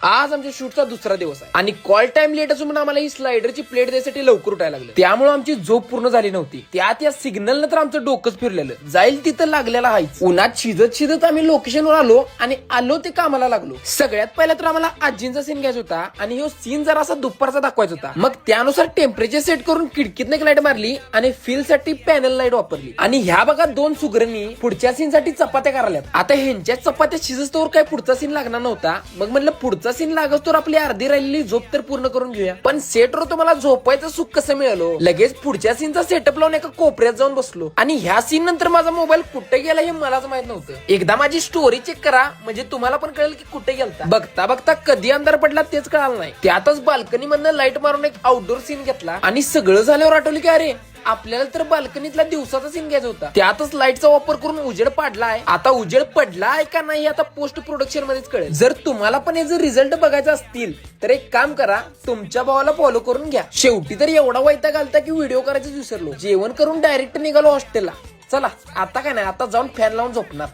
आज आमच्या शूटचा दुसरा दिवस आहे आणि कॉल टाइम लेट असून म्हणून आम्हाला ही स्लायडरची प्लेट द्यायसाठी लवकर उठायला लागलं. त्यामुळे आमची झोप पूर्ण झाली नव्हती. त्यात या सिग्नल तर आमचं डोकंच फिरलेलं. जाईल तिथं लागलेला हायच. उन्हात शिजत आम्ही लोकेशनवर आलो आणि आलो ते कामाला लागलो. सगळ्यात पहिला तर आम्हाला आजींचा सीन घ्यायचा होता आणि ह्यो सीन जरा असा दुपारचा दाखवायचा होता. मग त्यानुसार टेम्परेचर सेट करून खिडकीतनं एक लाईट मारली आणि फील साठी पॅनल लाईट वापरली. आणि ह्या बघा दोन सुगरणी पुढच्या सीन साठी चपात्या करायल्यात. आता ह्यांच्या चपात्या शिजस्तोवर काय पुढचा सीन लागणार नव्हता. मग म्हणलं पुढचा सीन लागस्तोवर आपली अर्धी राहिलेली झोप तर पूर्ण करून घेऊया. पण सेटवर तुम्हाला झोपायचं सुख कसं मिळालं. लगेच पुढच्या सीनचा सेटअप लावून एका कोपऱ्यात जाऊन बसलो आणि ह्या सीन नंतर माझा मोबाईल कुठे गेला हे मलाच माहित नव्हतं. एकदा माझी स्टोरी चेक करा म्हणजे तुम्हाला पण कळेल की कुठे गेलता. बघता बघता कधी अंधार पडला तेच कळालं नाही. त्यातच बाल्कनी मधनं लाईट मारून एक आउटडोर सीन घेतला आणि सगळं झाल्यावर आठवलं की अरे आपल्याला तर बाल्कनीतला दिवसाचा सीन घ्यायचा होता. त्यातच लाईटचा वापर करून उजेड पडलाय. आता उजेड पडलाय का नाही आता पोस्ट प्रोडक्शन मध्येच कळेल. जर तुम्हाला पण याचे रिझल्ट बघायचे असतील तर एक काम करा, तुमच्या भावाला फॉलो करून घ्या. शेवटी तर एवढा वैताग आलता की व्हिडिओ करायचं विसरलो. जेवण करून डायरेक्ट निघालो हॉस्टेलला. चला आता काय नाही, आता जाऊन फॅन लावून झोपणार.